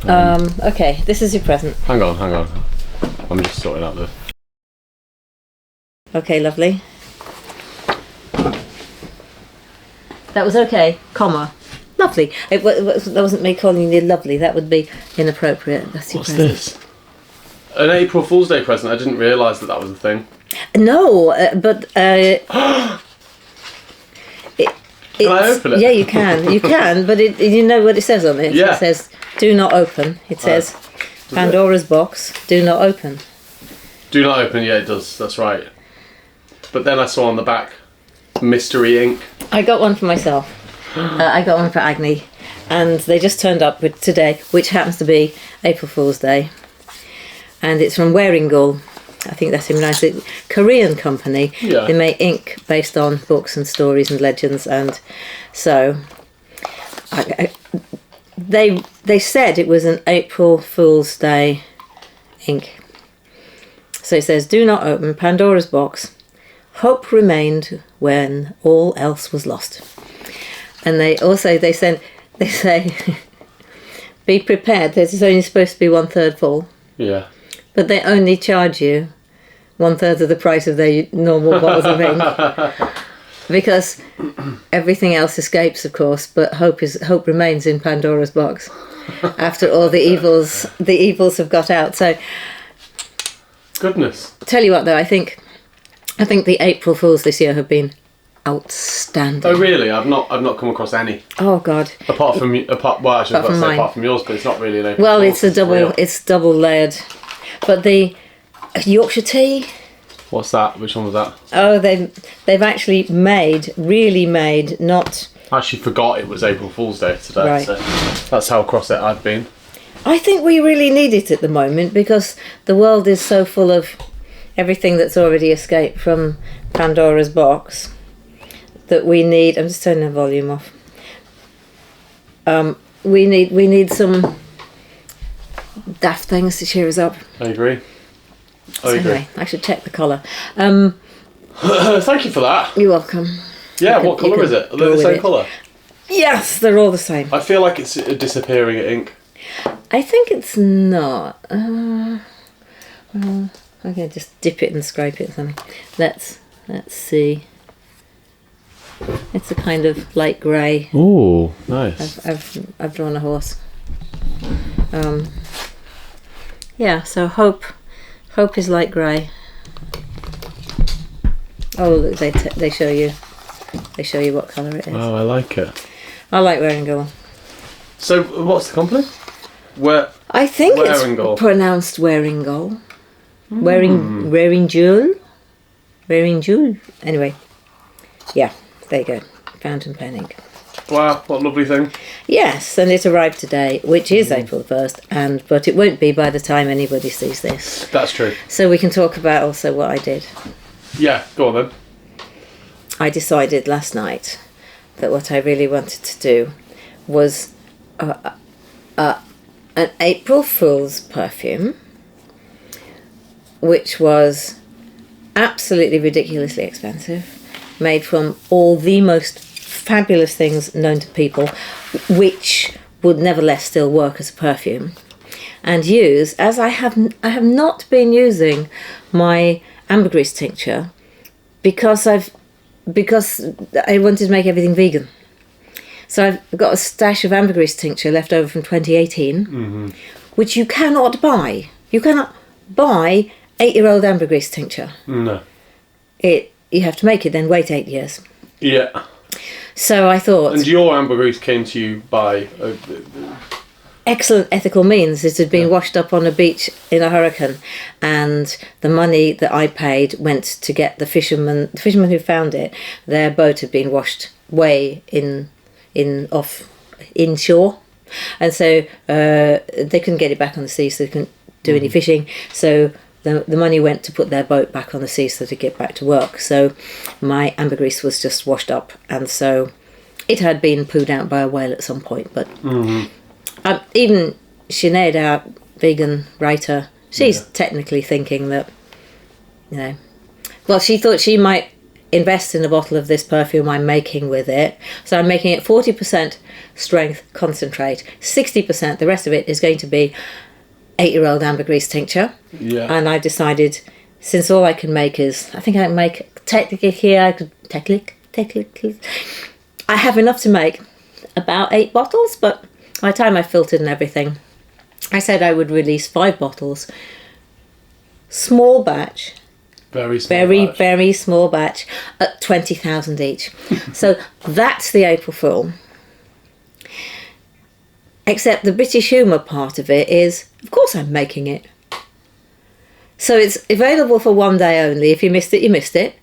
Okay, this is your present. Hang on. I'm just sorting out the... Okay, lovely. That was okay, comma. Lovely. That wasn't me calling you lovely. That would be inappropriate. That's your present. What's this? An April Fool's Day present. I didn't realise that was a thing. No, but... Can I open it? Yeah, you can. You can, but you know what it says on it? Yeah. It says, do not open. It says, Pandora's box, do not open. Do not open, yeah, it does. That's right. But then I saw on the back, mystery ink. I got one for myself. I got one for Agni. And they just turned up with today, which happens to be April Fool's Day. And it's from Wearingal. I think that's really nice. It's a Korean company. Yeah. They make ink based on books and stories and legends. And so they said it was an April Fool's Day ink. So it says, do not open Pandora's box. Hope remained when all else was lost. And they say, be prepared. It's only supposed to be 1/3 full. Yeah. But they only charge you 1/3 of the price of their normal bottles of ink. Because everything else escapes, of course, but hope remains in Pandora's box. After all the evils have got out. So Goodness. tell you what though, I think the April Fools this year have been outstanding. Oh really? I've not come across any. Oh God. Apart from yours, but it's not really an April Well, Fool's, it's double layered. But the Yorkshire tea. What's that? Which one was that? Oh, they've actually really made not. I actually forgot it was April Fool's Day today. Right. So that's how across it I've been. I think we really need it at the moment because the world is so full of everything that's already escaped from Pandora's box that we need. I'm just turning the volume off. We need some daft things to cheer us up. I agree. Anyway, I should check the colour. Thank you for that. You're welcome. Yeah, what colour is it? Are they the same colour? Yes, they're all the same. I feel like it's disappearing at ink. I think it's not. I'm gonna just dip it and scrape it or something. Let's see. It's a kind of light grey. Oh, nice. I've drawn a horse. Yeah. So hope is light grey. Oh, look, they show you what colour it is. Oh, I like it. I like Wearingal. So, what's the company? I think Wearingal. It's pronounced Wearingal. Wearingal. Anyway, yeah, there you go. Fountain pen ink. Wow, what a lovely thing. Yes, and it arrived today, which is April 1st, but it won't be by the time anybody sees this. That's true. So we can talk about also what I did. Yeah, go on then. I decided last night that what I really wanted to do was an April Fool's perfume, which was absolutely ridiculously expensive, made from all the most fabulous things known to people, which would nevertheless still work as a perfume, and use, as I have not been using my ambergris tincture because I wanted to make everything vegan. So I've got a stash of ambergris tincture left over from 2018, which you cannot buy. You cannot buy 8-year-old ambergris tincture. No. You have to make it, then wait 8 years. Yeah. So I thought... And your ambergris came to you by... excellent ethical means. It had been washed up on a beach in a hurricane, and the money that I paid went to get the fishermen who found it. Their boat had been washed way inshore, and so they couldn't get it back on the sea, so they couldn't do any fishing. So the money went to put their boat back on the sea so to get back to work. So my ambergris was just washed up, and so it had been pooed out by a whale at some point. But even Sinead, our vegan writer, she's technically thinking that, well, she thought she might invest in a bottle of this perfume I'm making with it. So I'm making it 40% strength concentrate, 60%, the rest of it is going to be 8-year-old ambergris tincture. Yeah. And I decided, since all I can make is, I think I can make, technically here, I have enough to make about 8 bottles, but by the time I filtered and everything, I said I would release 5 bottles. Small batch. Very small batch. Very small batch at 20,000 each. So that's the April Fool. Except the British humour part of it is, of course I'm making it. So it's available for one day only. If you missed it, you missed it.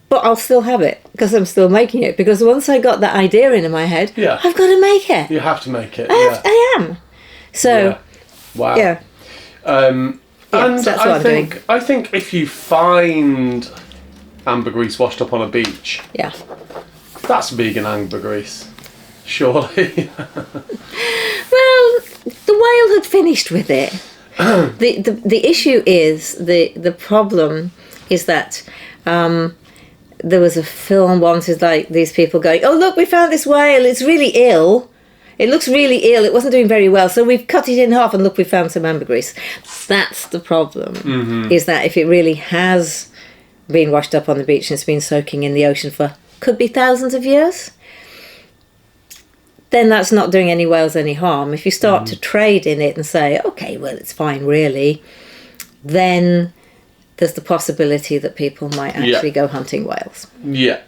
But I'll still have it because I'm still making it. Because once I got that idea into my head, Yeah. I've got to make it. You have to make it. I am. So, Yeah. Wow. yeah. And so that's what I'm doing. I think if you find ambergris washed up on a beach, Yeah. that's vegan ambergris, surely. Well, the whale had finished with it. The issue is, the problem is that there was a film once with like these people going, oh look, we found this whale, it's really ill. It looks really ill, it wasn't doing very well, so we've cut it in half and look, we found some ambergris. That's the problem, is that if it really has been washed up on the beach and it's been soaking in the ocean for, could be thousands of years, then that's not doing any whales any harm. If you start to trade in it and say, okay, well, it's fine, really, then there's the possibility that people might actually go hunting whales. Yeah.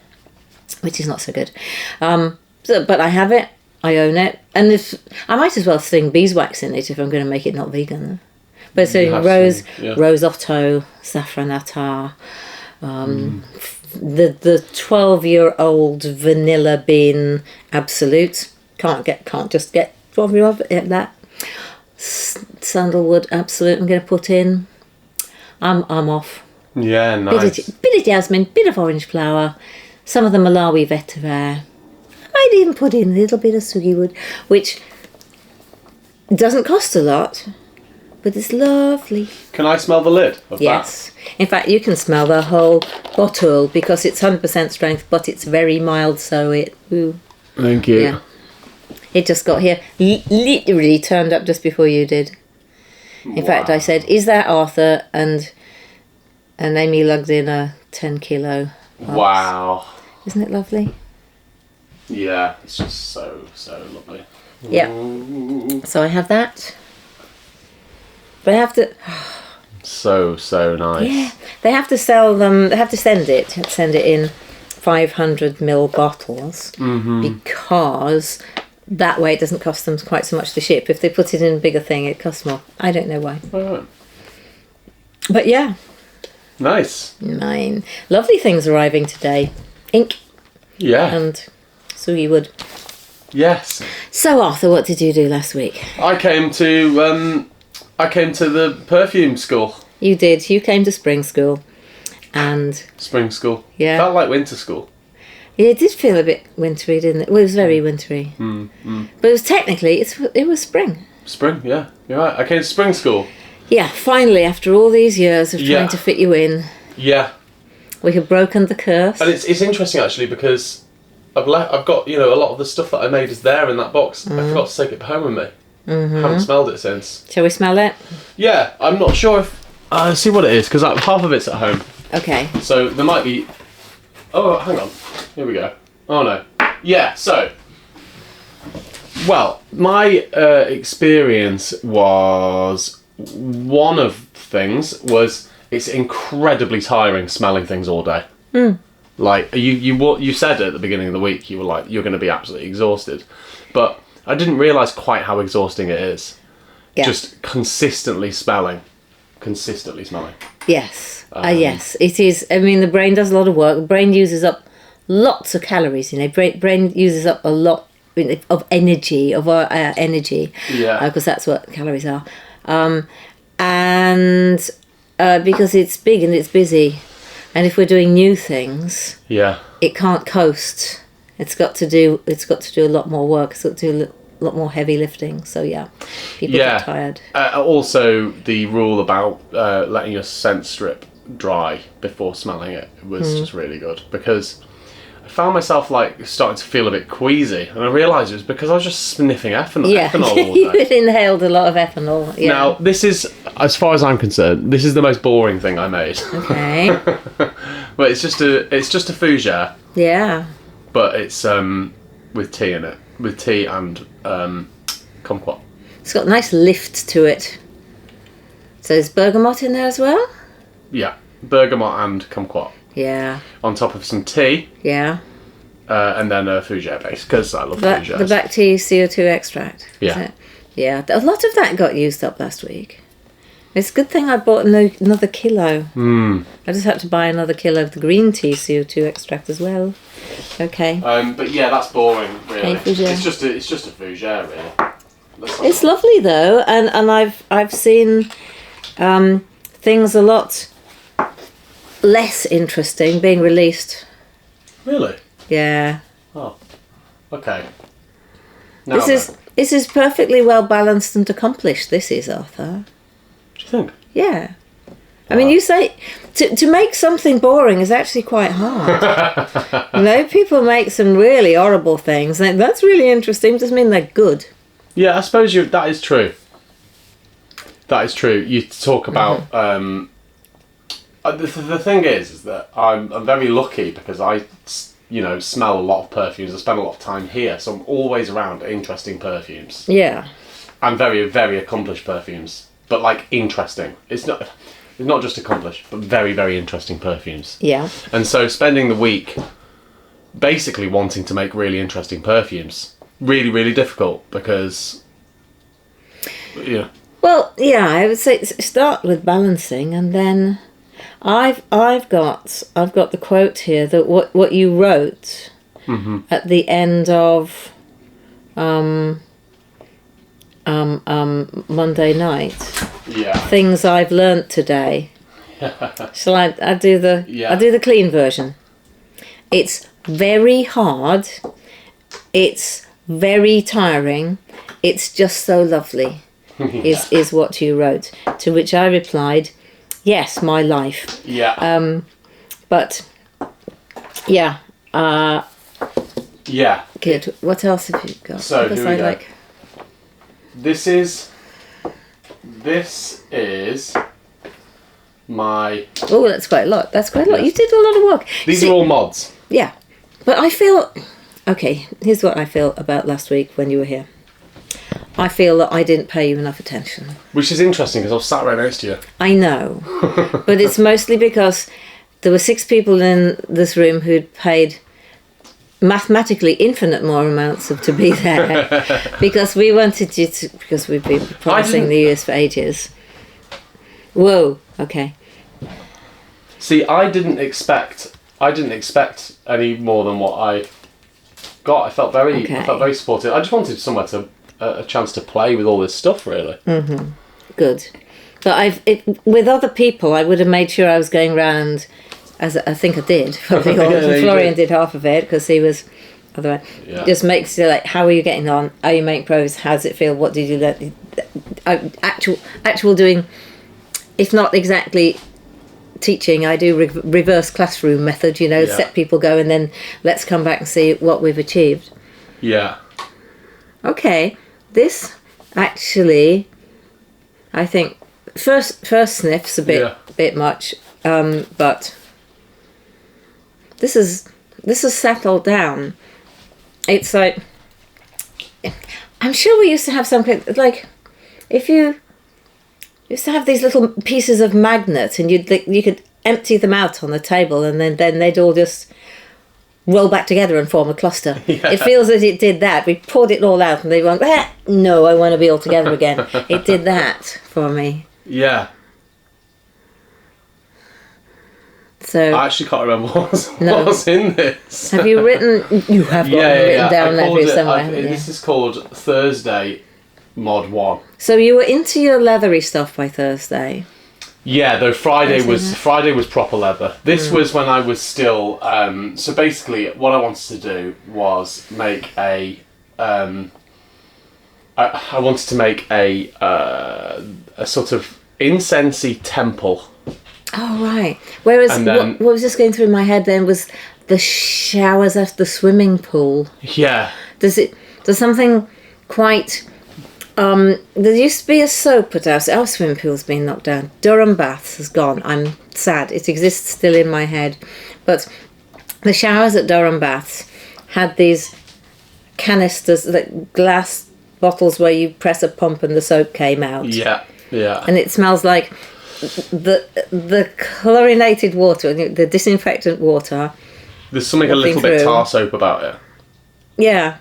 Which is not so good. But I have it. I own it, and if I might as well sling beeswax in it if I'm going to make it not vegan. But so rose otto, saffron attar, the 12-year-old vanilla bean absolute. Can't just get 12-year-old that. Sandalwood absolute. I'm going to put in. I'm off. Yeah, nice. Bit of jasmine, bit of orange flower, some of the Malawi vetiver. I'd even put in a little bit of sugi wood, which doesn't cost a lot, but it's lovely. Can I smell the lid of that? Yes. In fact, you can smell the whole bottle because it's 100% strength, but it's very mild, so it... Ooh. Thank you. Yeah. It just got here, literally turned up just before you did. In fact, I said, is that Arthur? And Amy lugged in a 10 kilo box. Wow. Isn't it lovely? Yeah, it's just so lovely. Yeah. So I have that. But I have to... So nice. Yeah. They have to sell them... They have to send it in 500ml bottles because that way it doesn't cost them quite so much to ship. If they put it in a bigger thing, it costs more. I don't know why. Right. But yeah. Nice. Mine. Lovely things arriving today. Ink. Yeah. And sugi wood. Yes. So Arthur, what did you do last week? I came to the perfume school. You did. You came to spring school. And Spring school. Yeah. Felt like winter school. yeah, it did feel a bit wintry, didn't it? Well, it was very wintry. But it was technically, it was spring. Spring, yeah. You're right. I came to spring school. Yeah, finally, after all these years of trying to fit you in, Yeah. we have broken the curse. And it's interesting actually because I've got, a lot of the stuff that I made is there in that box. I forgot to take it home with me. Haven't smelled it since. Shall we smell it? Yeah, I'm not sure if... see what it is, because half of it's at home. Okay. So there might be... Oh, hang on. Here we go. Oh no. Yeah, so... Well, my experience was... One of things was it's incredibly tiring smelling things all day. Like, you said at the beginning of the week, you were like, you're going to be absolutely exhausted. But I didn't realise quite how exhausting it is. Yeah. Just consistently smelling. Yes. Yes, it is. I mean, the brain does a lot of work. The brain uses up lots of calories, Brain uses up a lot of energy, of our energy. Yeah. Because that's what calories are. And because it's big and it's busy. And if we're doing new things, it can't coast. It's got to do a lot more work. It's got to do a lot more heavy lifting. So people get tired. Also, the rule about letting your scent strip dry before smelling it. It was just really good, because I found myself like starting to feel a bit queasy, and I realised it was because I was just sniffing ethanol all day. You had inhaled a lot of ethanol. Yeah. Now, this is, as far as I'm concerned, this is the most boring thing I made. Okay. But it's just a fougere. Yeah. But it's with tea in it, with tea and kumquat. It's got a nice lift to it. So is bergamot in there as well? Yeah, bergamot and kumquat. Yeah. On top of some tea. Yeah. And then a fougere base, because I love fougeres. The black tea CO2 extract. Yeah. Is it? Yeah. A lot of that got used up last week. It's a good thing I bought another kilo. I just had to buy another kilo of the green tea CO2 extract as well. Okay. But yeah, that's boring, really. Okay, fougere. It's just a fougere, really. It's lovely though, and I've seen things a lot less interesting being released. Really? Yeah. Oh. Okay. This is perfectly well balanced and accomplished. This is, Arthur. Do you think? Yeah. I mean, you say to make something boring is actually quite hard. People make some really horrible things. That's really interesting. Doesn't mean they're good. Yeah, I suppose that is true. That is true. You talk about the thing is that I'm very lucky, because I smell a lot of perfumes. I spend a lot of time here, so I'm always around interesting perfumes. Yeah. And very, very accomplished perfumes, but like interesting. It's not just accomplished, but very, very interesting perfumes. Yeah. And so spending the week basically wanting to make really interesting perfumes, really, really difficult, because yeah. Well, yeah, I would say start with balancing, and then I've got the quote here that what you wrote at the end of Monday night. Yeah. Things I've learnt today. Shall I do the clean version? It's very hard. It's very tiring. It's just so lovely. Is what you wrote. To which I replied, yes, my life. Yeah. But yeah. Yeah. Good. What else have you got? So here we go. This is my... Oh, that's quite a lot. That's quite a lot. Yes. You did a lot of work. These are all mods. Yeah. But I feel... Okay, here's what I feel about last week when you were here. I feel that I didn't pay you enough attention. Which is interesting, because I was sat right next to you. I know. But it's mostly because there were 6 people in this room who'd paid mathematically infinite more amounts to be there, because we wanted you to, because we've been promising the US for ages. Whoa, okay. See, I didn't expect any more than what I got. I felt very supported. I just wanted somewhere to a chance to play with all this stuff, really. Mm-hmm. Good. But with other people, I would have made sure I was going round, as I think I did. Florian did half of it, because he was otherwise. Yeah. Just makes you like, how are you getting on? Are you making progress? How does it feel? What did you let? Actual doing, if not exactly teaching, I do reverse classroom method. Set people go, and then let's come back and see what we've achieved. Yeah. Okay. This actually, I think first sniff's a bit much, but this is settled down. It's like, I'm sure we used to have some like, if you used to have these little pieces of magnet, and you could empty them out on the table, and then they'd all just roll back together and form a cluster. Yeah. It feels as it did that. We poured it all out, and they went, no, I want to be all together again. It did that for me. Yeah. So I actually can't remember what's in this. Have you written? You have got written down there somewhere. This is called Thursday Mod 1. So you were into your leathery stuff by Thursday. Yeah, though Friday was proper leather. This was when I was still. So basically, what I wanted to do was make a. I wanted to make a sort of incensey temple. Oh, right. Whereas And then- what was just going through my head then was the showers at the swimming pool. Yeah. Does something quite... there used to be a soap at our swimming pool's been knocked down. Durham Baths has gone. I'm sad. It exists still in my head. But the showers at Durham Baths had these canisters, like glass bottles where you press a pump and the soap came out. Yeah. Yeah. And it smells like the chlorinated water, the disinfectant water. There's something a little bit tar soap about it. Yeah.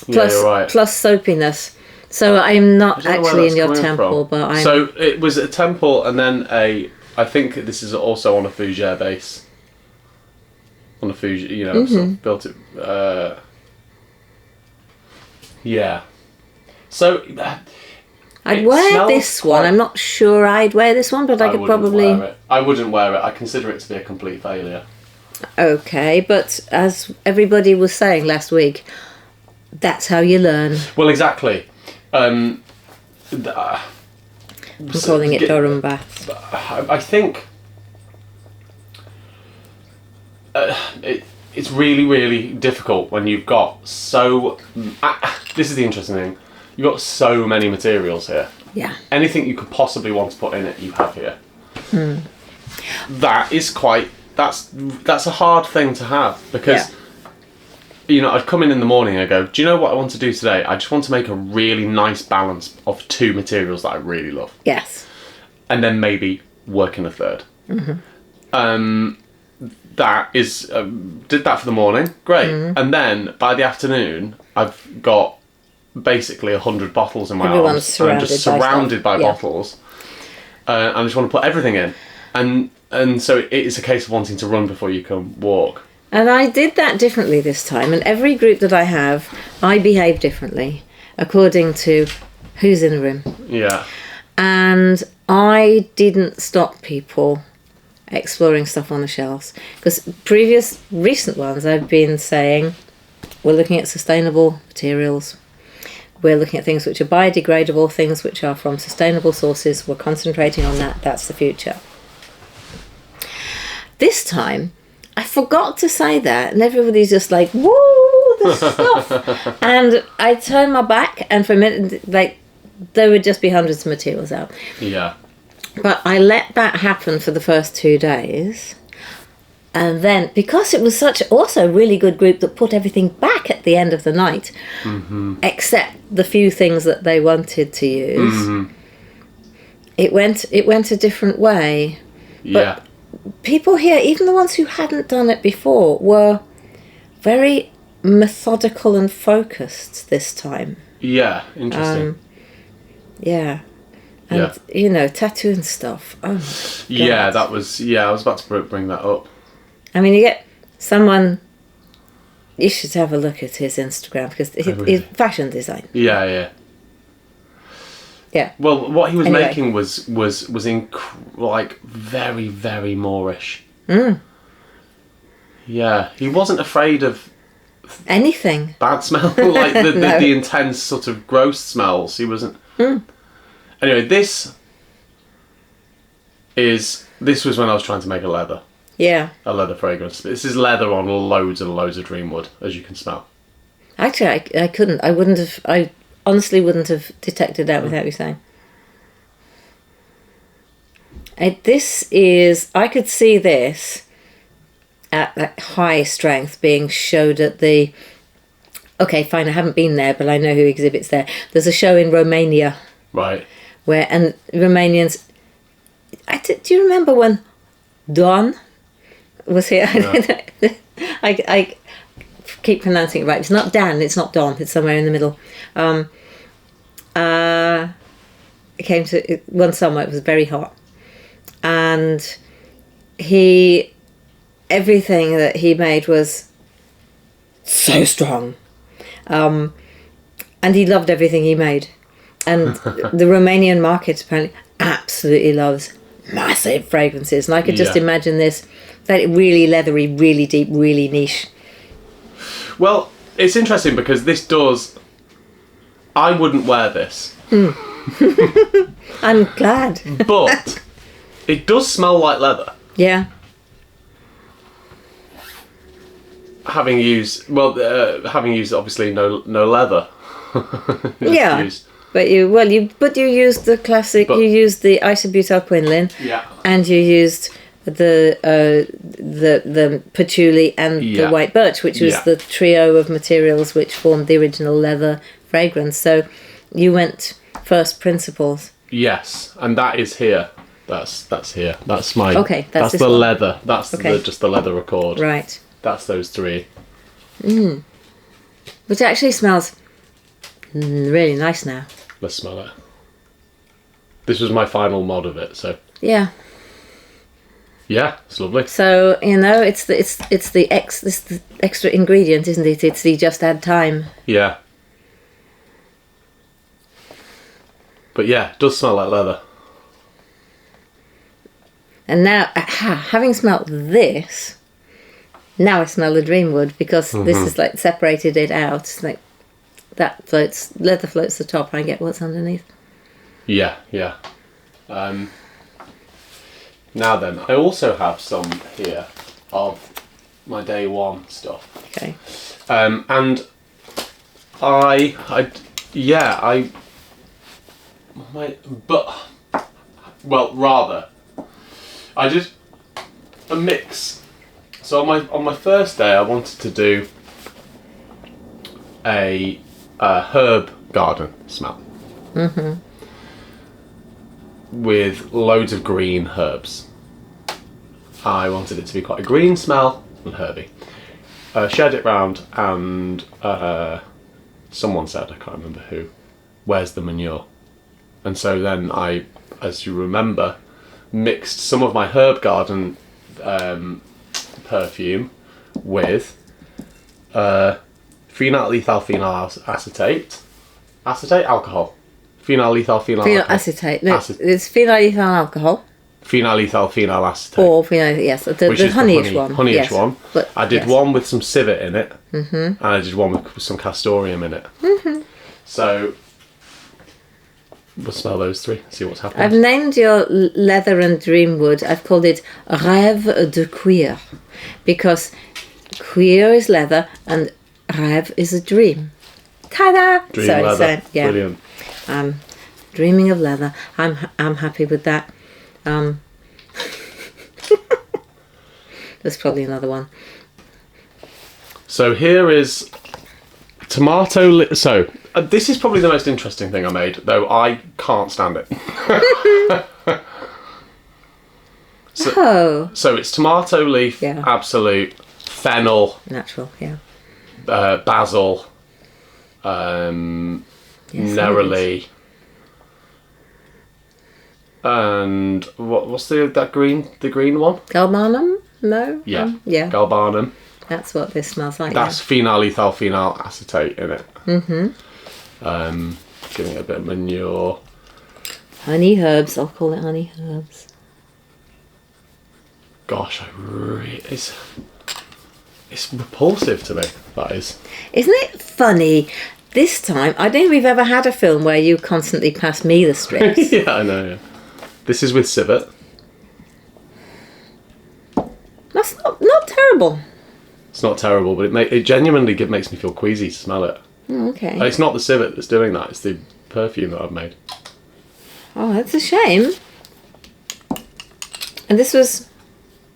Yeah, you're right. Plus soapiness. So I'm not I don't know where actually in that's your coming temple, from. but I'm... So it was a temple and then I think this is also on a fougere base. On a fougere, you know, sort of built it... yeah. So... I'd it wear smells this one. quite- I'm not sure I'd wear this one, but I could wouldn't probably... wear it. I wouldn't wear it. I consider it to be a complete failure. Okay, but as everybody was saying last week, that's how you learn. Well, exactly. I'm calling it Durham Bath. I think it's really, really difficult when you've got so... this is the interesting thing. You've got so many materials here. Yeah. Anything you could possibly want to put in it, you have here. That is quite... That's a hard thing to have because... Yeah. You know, I'd come in the morning and go, do you know what I want to do today? I just want to make a really nice balance of two materials that I really love. Yes. And then maybe work in a third. That is... did that for the morning. Great. And then, by the afternoon, I've got basically 100 bottles in my Everyone's arms. And I'm just surrounded by Yeah. bottles. I just want to put everything in. And so it is a case of wanting to run before you can walk. And I did that differently this time. And every group that I have, I behave differently according to who's in the room. Yeah. And I didn't stop people exploring stuff on the shelves. Because recent ones, I've been saying, we're looking at sustainable materials. We're looking at things which are biodegradable, things which are from sustainable sources. We're concentrating on that. That's the future. This time, I forgot to say that, and everybody's just like, whoa, this stuff. And I turned my back, and for a minute, like, there would just be hundreds of materials out. Yeah. But I let that happen for the first 2 days. And then, because it was such also a really good group that put everything back at the end of the night, except the few things that they wanted to use, it went a different way. Yeah. But people here, even the ones who hadn't done it before, were very methodical and focused this time. Yeah. Interesting. Yeah. And, you know, tattoo and stuff. Oh, my God. Yeah, that was... Yeah, I was about to bring that up. I mean, you get someone... You should have a look at his Instagram, because his fashion design. Yeah, yeah. Yeah. Well, what he was Anyway. making was like very, very Moorish. Yeah, he wasn't afraid of Anything. bad smell, like No. the intense sort of gross smells. He wasn't. Anyway, this was when I was trying to make a leather fragrance. This is leather on loads and loads of dream wood, as you can smell. Actually, I couldn't. I honestly wouldn't have detected that without you saying. I could see this at that high strength being showed at the... Okay, fine, I haven't been there, but I know who exhibits there. There's a show in Romania. Right. And Romanians... do you remember when Don was here? No. I keep pronouncing it right. It's not Dan, it's not Don, it's somewhere in the middle. It came to one summer, it was very hot. And everything that he made was so strong. And he loved everything he made. And the Romanian market apparently absolutely loves massive fragrances. And I could just imagine this, that really leathery, really deep, really niche. Well, it's interesting because this does... I wouldn't wear this. I'm glad. But It does smell like leather. Yeah. Having used obviously no leather. Yeah. Used. But you used the classic. You used the isobutyl quinolin. Yeah. And you used the patchouli and the white birch, which was the trio of materials which formed the original leather fragrance. So you went first principles. Yes, and that is here. That's here. That's my. Okay, that's the one. leather. That's just the leather accord. Right. That's those three. Which actually smells really nice now. Let's smell it. This was my final mod of it, so. Yeah. Yeah, it's lovely. So it's the extra ingredient, isn't it? It's the just add time. Yeah. But yeah, it does smell like leather. And now, having smelt this, now I smell the Dreamwood, because this is like separated it out. It's like that floats, leather floats the top, and I get what's underneath. Yeah. Now then, I also have some here of my day one stuff. Okay. And I did a mix. So on my first day, I wanted to do a herb garden smell. With loads of green herbs. I wanted it to be quite a green smell and herby. Shared it round, and someone said, I can't remember who, where's the manure? And so then I, as you remember, mixed some of my herb garden perfume with phenyl ethyl phenyl acetate alcohol. Phenyl ethyl phenyl acetate. No, it's phenyl ethyl alcohol. Phenyl ethyl phenyl acetate. Or phenyl, yes, the honeyish one. Honeyish one. But, I did one with some civet in it, and I did one with some castoreum in it. So we'll smell those three, see what's happening. I've named your leather and Dreamwood, I've called it Rêve de Cuir, because cuir is leather and rêve is a dream. Ta-da! Dream leather. Yeah. Brilliant. Dreaming of leather. I'm happy with that. There's probably another one. So here is tomato. This is probably the most interesting thing I made, though I can't stand it. So it's tomato leaf, absolute, fennel, natural, basil, neroli, and what's the green one? Galbanum? No? Yeah. Galbanum. That's what this smells like. That's phenyl ethyl phenyl acetate in it. Giving it a bit of manure. Honey herbs. I'll call it honey herbs. Gosh, it's repulsive to me. That is. Isn't it funny? This time, I don't think we've ever had a film where you constantly pass me the strips. Yeah, I know. Yeah. This is with civet. That's not terrible. It's not terrible, but it genuinely makes me feel queasy to smell it. Oh, okay. And it's not the civet that's doing that. It's the perfume that I've made. Oh, that's a shame. And this was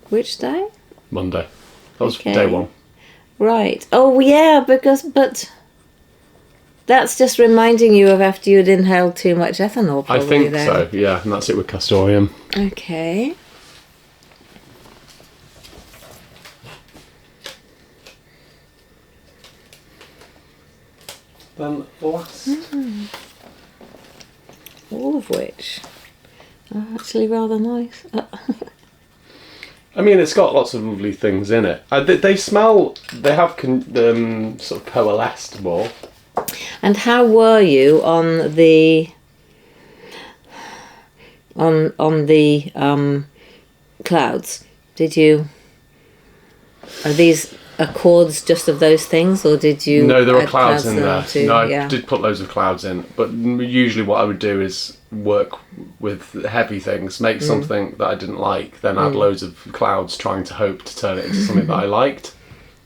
which day? Monday. That was day one. Right. Oh, yeah, but that's just reminding you of after you'd inhaled too much ethanol, probably. I think so, yeah. And that's it with castoreum. Okay. Then last. All of which are actually rather nice. I mean, it's got lots of lovely things in it. They smell. They have sort of coalesced more. And how were you on the clouds? Did you? Are these accords just of those things, or did you? No, there were add clouds in there. too? No, I Yeah. did put loads of clouds in, but usually what I would do is work with heavy things, make something that I didn't like, then add loads of clouds, trying to hope to turn it into something that I liked.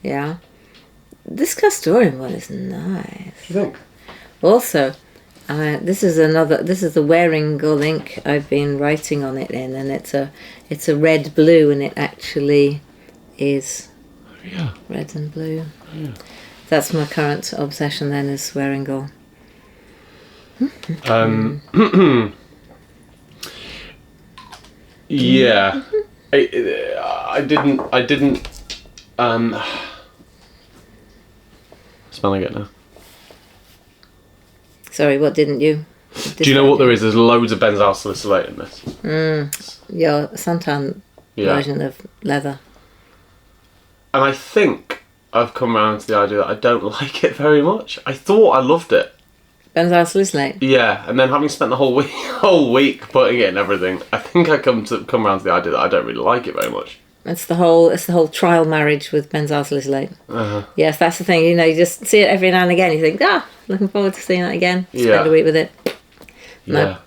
Yeah. This Castoreum one is nice. You think? Also, this is the Wearingle ink I've been writing on it in, and it's a red blue, and it actually is Yeah. red and blue. Yeah. That's my current obsession then, is Wearingle. Yeah. I didn't smelling it now. Sorry, what didn't you? Do you know what there is? There's loads of benzyl salicylate in this. Your Santan version of leather. And I think I've come around to the idea that I don't like it very much. I thought I loved it. Benzyl salicylate? Yeah, and then having spent the whole week putting it in everything, I think I come around to the idea that I don't really like it very much. It's the whole trial marriage with benzyl salicylate. Yes, that's the thing. You know, you just see it every now and again. You think, looking forward to seeing that again. Spend a week with it. No.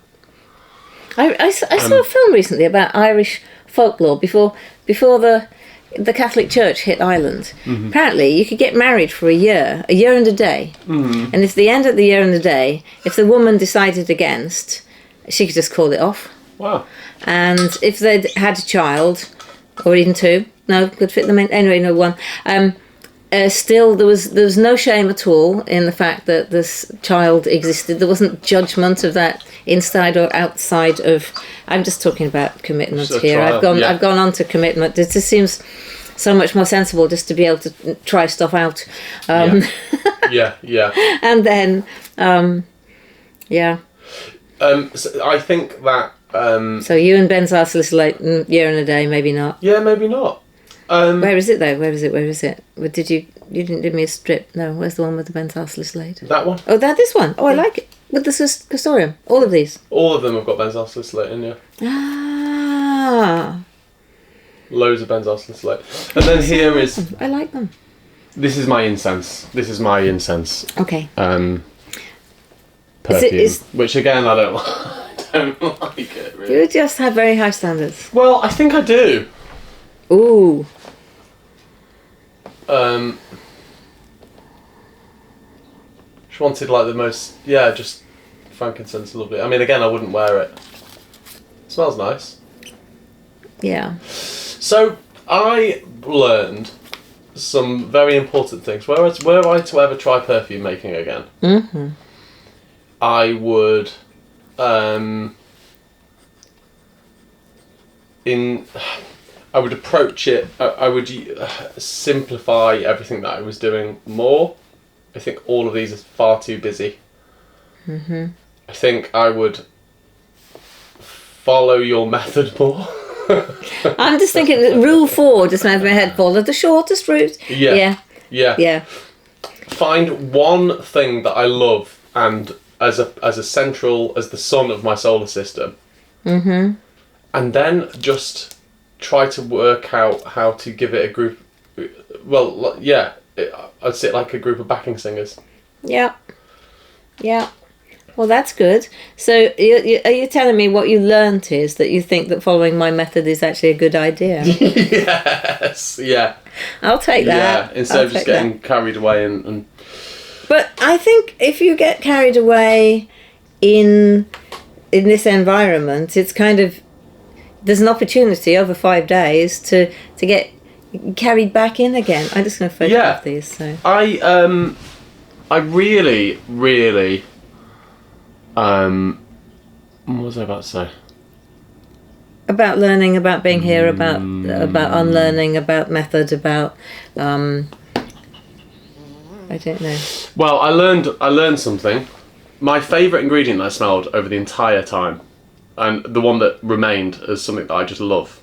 Yeah. I saw a film recently about Irish folklore before the Catholic Church hit Ireland. Apparently, you could get married for a year and a day. And if the end of the year and a day, if the woman decided against, she could just call it off. Wow. And if they'd had a child, or even two, no, could fit them in. Anyway, no, one. Still, there was no shame at all in the fact that this child existed. There wasn't judgment of that inside or outside of. I'm just talking about commitment here. Trial, I've gone on to commitment. It just seems so much more sensible just to be able to try stuff out. Yeah. And then, So I think that. So you and benzyl salicylate, year and a day, maybe not. Yeah, maybe not. Where is it though? Where is it? Did you didn't give me a strip? No, where's the one with the benzyl salicylate? That one. Oh, this one. Oh, I like it. With the Castoreum. All of these. All of them have got benzyl salicylate in, yeah. Ah. Loads of benzyl salicylate. And then here is. I like them. This is my incense. Okay. Perfume. Which again, I don't like it really. You just have very high standards. Well, I think I do. Ooh. She wanted like the most, just frankincense, lovely. I mean, again, I wouldn't wear it. Smells nice. Yeah. So I learned some very important things. Were I to ever try perfume making again, I would, I would approach it. I would simplify everything that I was doing more. I think all of these are far too busy. I think I would follow your method more. I'm just thinking that rule 4 just made my head follow the shortest route. Yeah. Yeah. Find one thing that I love and as a central, as the sun of my solar system. And then just try to work out how to give it a group. Well, I'd say like a group of backing singers. Yeah. Well, that's good. So, are you telling me what you learnt is that you think that following my method is actually a good idea? Yes. Yeah. I'll take that. Yeah. Instead of just getting carried away and. But I think if you get carried away in this environment, it's kind of there's an opportunity over 5 days to get carried back in again. I'm just going to photograph these. So I really, really. What was I about to say? About learning, about being here, about unlearning, about method, about I don't know. Well, I learned something. My favourite ingredient that I smelled over the entire time, and the one that remained as something that I just love.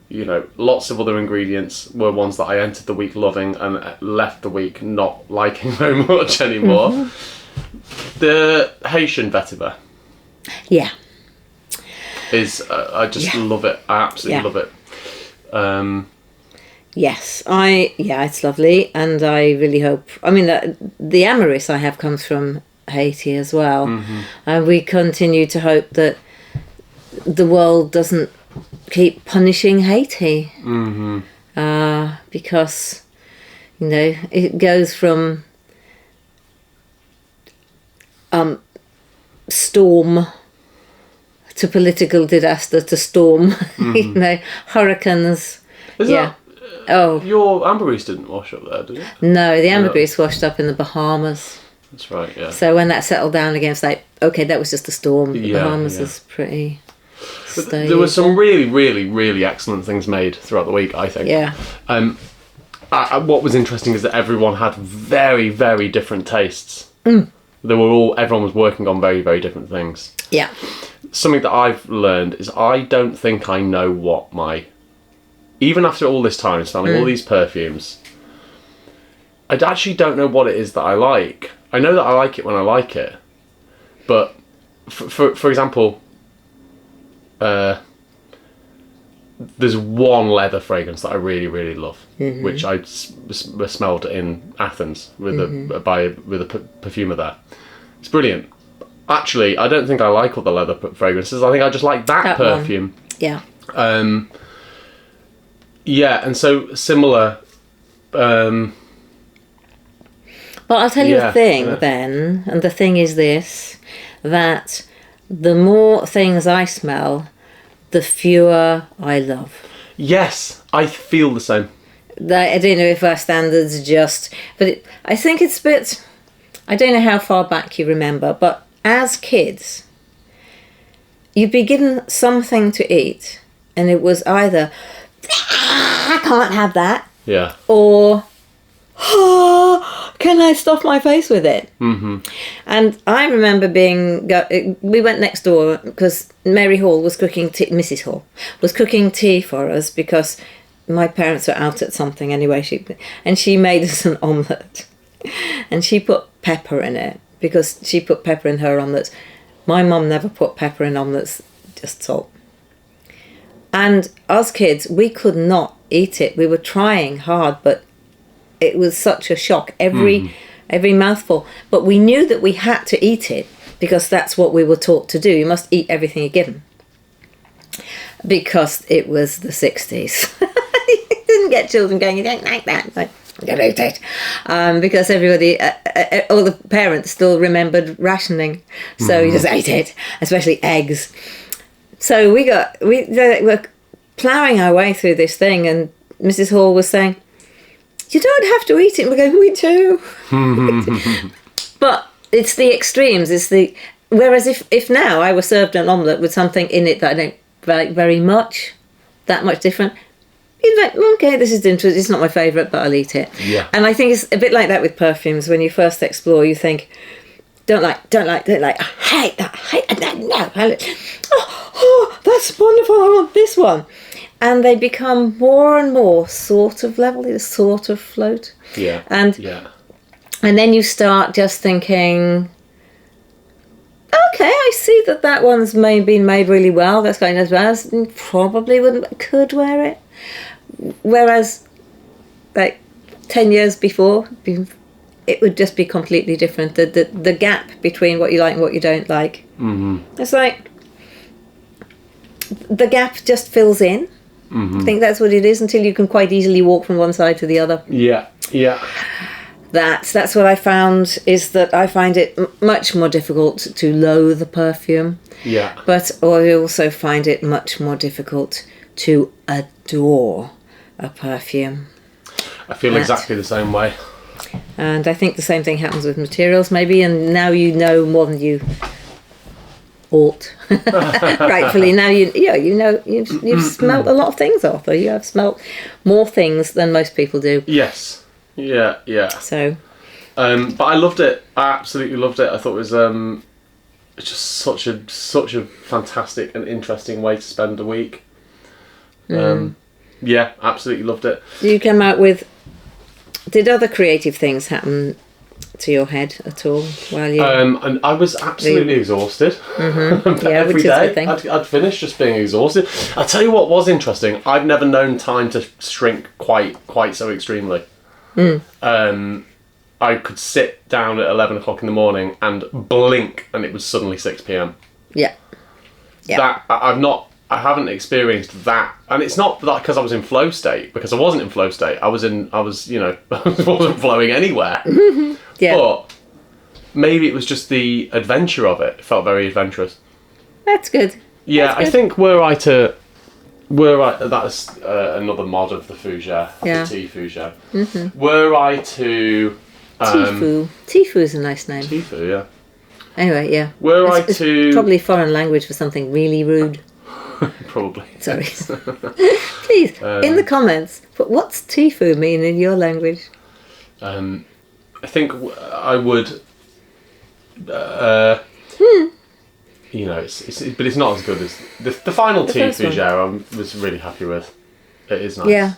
You know, lots of other ingredients were ones that I entered the week loving and left the week not liking very much anymore. The Haitian vetiver. Yeah. I just love it. I absolutely love it. Yes, it's lovely, and I really hope. I mean, the ambergris I have comes from Haiti as well, and we continue to hope that the world doesn't keep punishing Haiti, because it goes from storm to political disaster to storm, hurricanes. Your ambergris didn't wash up there, did it? No, the ambergris washed up in the Bahamas. That's right, yeah. So when that settled down again, it's like, okay, that was just a storm. The Bahamas is pretty stable. There were some really, really, really excellent things made throughout the week, I think. Yeah. What was interesting is that everyone had very, very different tastes. Everyone was working on very, very different things. Yeah. Something that I've learned is I don't think I know what even after all this time smelling all these perfumes, I actually don't know what it is that I like. I know that I like it when I like it, but for example, there's one leather fragrance that I really, really love, which I smelled in Athens with a perfumer there. It's brilliant. Actually, I don't think I like all the leather fragrances. I think I just like that perfume. One. Yeah. Yeah, and so similar. But I'll tell you a thing then, and the thing is this, that the more things I smell, the fewer I love. Yes, I feel the same. I don't know if our standards I think it's a bit, I don't know how far back you remember, but as kids, you'd be given something to eat, and it was either, I can't have that. Yeah. Or, can I stuff my face with it? And I remember we went next door because Mary Hall was cooking tea, Mrs. Hall was cooking tea for us because my parents were out at something anyway. She made us an omelette, and she put pepper in it because she put pepper in her omelettes. My mum never put pepper in omelettes, just salt. And as kids, we could not eat it. We were trying hard, but it was such a shock every mouthful. But we knew that we had to eat it because that's what we were taught to do. You must eat everything you're given. Because it was the 60s. You didn't get children going, you don't like that. Like, you don't eat it. Because everybody, all the parents still remembered rationing. So you just ate it, especially eggs. So we were ploughing our way through this thing, and Mrs. Hall was saying, you don't have to eat it. And we're going, we do. But it's the extremes. Whereas if now I were served an omelette with something in it that I don't like very much, that much different, you'd be like, okay, this is interesting. It's not my favourite, but I'll eat it. Yeah. And I think it's a bit like that with perfumes. When you first explore, you think, don't like, I hate that, no. Oh, that's wonderful, I want this one. And they become more and more sort of level, they just sort of float. Yeah. And then you start just thinking, okay, I see that one's been made really well, that's going as well, probably could wear it. Whereas, like 10 years before, it would just be completely different. The gap between what you like and what you don't like. It's like the gap just fills in. I think that's what it is, until you can quite easily walk from one side to the other. Yeah. That's what I found, is that I find it much more difficult to loathe a perfume. Yeah. But I also find it much more difficult to adore a perfume. I feel exactly the same way. And I think the same thing happens with materials, maybe. And now you know more than you ought. Rightfully, now you know you've smelt a lot of things off, or you have smelt more things than most people do. Yes. Yeah. So. But I loved it. I absolutely loved it. I thought it was just such a fantastic and interesting way to spend a week. Yeah, absolutely loved it. You came out with. Did other creative things happen to your head at all while you? And I was absolutely exhausted. Yeah, Every which is a good day, thing. I'd finish just being exhausted. I'll tell you what was interesting. I've never known time to shrink quite so extremely. I could sit down at 11 o'clock in the morning and blink, and it was suddenly 6 p.m. Yeah. Yeah. That I haven't experienced that, and it's not that because I was in flow state, because I wasn't in flow state. I wasn't flowing anywhere. Yeah. But maybe it was just the adventure of it. It felt very adventurous. That's good. Yeah, That's good. I think that's another mod of the fougere, Yeah. the tea fougere. Were I to Tifu. Tifu is a nice name. Tifu, yeah. Anyway, yeah. Were It's I to probably foreign language for something really rude. probably. Sorry. Please, in the comments, but what's Tifu mean in your language? I think I would. You know, but it's not as good as the final tea first one. fougere. I was really happy with. It is nice. Yeah.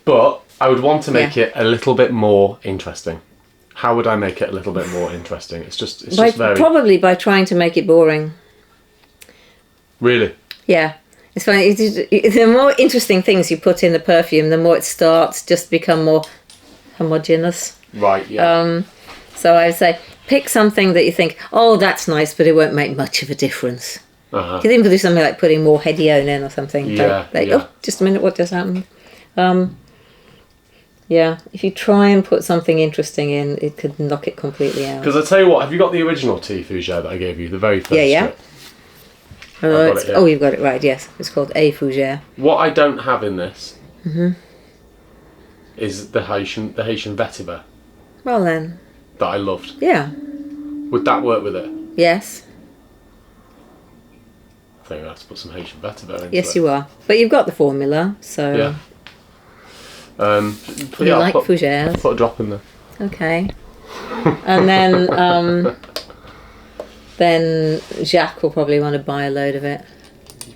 But I would want to make it a little bit more interesting. How would I make it a little bit more interesting? It's just very Probably by trying to make it boring. really. Yeah. It's funny. The more interesting things you put in the perfume, the more it starts just to become more homogeneous. Right. Yeah. So I would say, pick something that you think, oh, that's nice, but it won't make much of a difference. You could even do something like putting more hedione in or something. Yeah, yeah. Oh, just a minute, what just happened? Yeah, if you try and put something interesting in, it could knock it completely out. Because I tell you what, have you got the original tea fougere that I gave you, the very first Yeah. strip? Got it here. Oh, you've got it right, yes. It's called A Fougere. What I don't have in this is the Haitian vetiver Well then, that I loved. yeah. Would that work with it? Yes. I think I have to put some Haitian vetiver into it. Yes, you are. But you've got the formula, so... Yeah. You like fougères. Put a drop in there. Okay. And then Jacques will probably want to buy a load of it.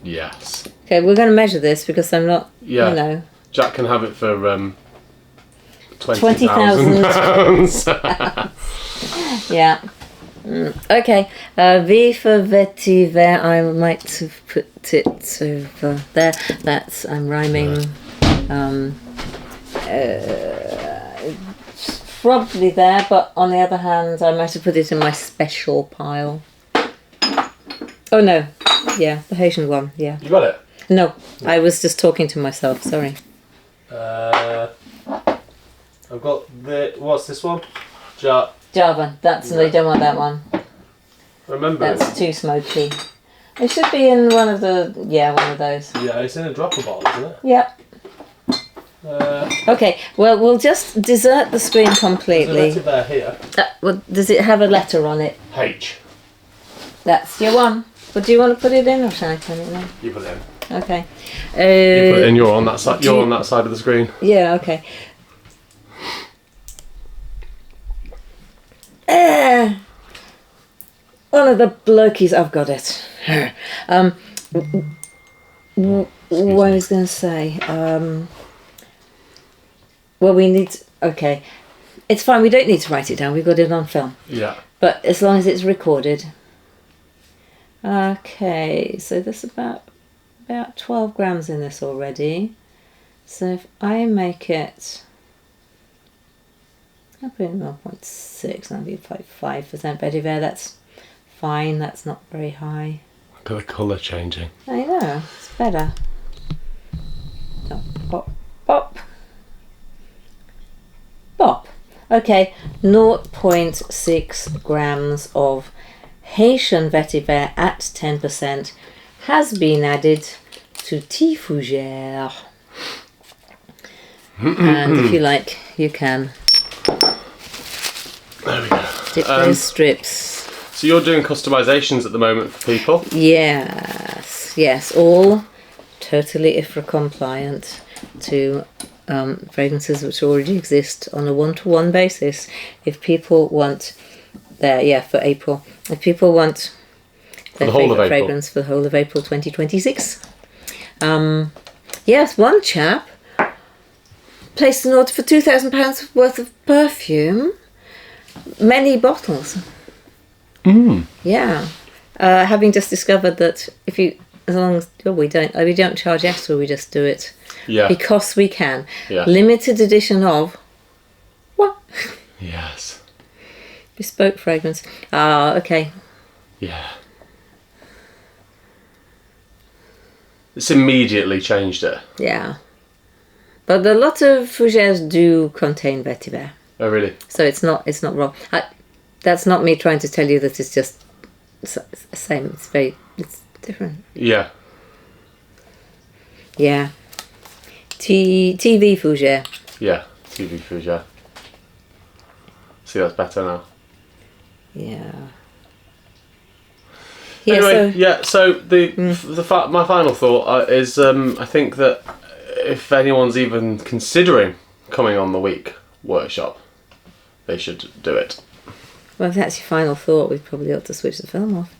Yes. Okay, we're going to measure this because I'm not, Yeah. you know... Jack can have it for £20,000. Yeah. Okay. V for vetiver. I might have put it over there. I'm rhyming. It's probably there, but on the other hand, I might have put it in my special pile. Oh no. Yeah, the Haitian one. Yeah. You got it? No, I was just talking to myself. Sorry. I've got what's this one? Java. No, you don't want that one. Remember That's too smoky. It should be in one of those. Yeah, it's in a dropper bottle, isn't it? Yep. Okay, well, we'll just desert the screen completely. There's a letter there here. Well, does it have a letter on it? H. That's your one. But do you want to put it in, or shall I put it in? You put it in. Okay. You put it in. You're on that side. You're on that side of the screen. Yeah. Okay. One of the blokies. I've got it. What I was going to say. Well, we need... Okay. It's fine. We don't need to write it down. We've got it on film. Yeah. But as long as it's recorded. Okay. So there's about 12 grams in this already. So if I make it... I'll put in 0.6. That'll be 5% vetiver. That's fine. That's not very high. Look at the colour changing. I know. It's better. Pop. Pop. Pop. Okay. 0.6 grams of Haitian vetiver at 10% has been added to tea fougere. And if you like, you can There we go. dip those strips. So you're doing customisations at the moment for people? Yes, all totally IFRA compliant to fragrances which already exist on a one-to-one basis. If people want for April, if people want their favourite fragrance for the whole of April 2026. Yes, one chap placed an order for £2,000 worth of perfume, many bottles. Yeah. Having just discovered that as long as we don't charge extra, we just do it because we can. Yeah. Limited edition of what? Yes. Bespoke fragrance. Ah, okay. Yeah. It's immediately changed it. Yeah. But a lot of fougères do contain vetiver. Oh, really? So it's not wrong. That's not me trying to tell you that it's just the same. It's different. Yeah. Yeah. TV fougère. Yeah. TV fougère. See, that's better now. Yeah. Anyway, so my final thought is I think that if anyone's even considering coming on the week workshop, they should do it. Well, if that's your final thought, we probably ought to switch the film off.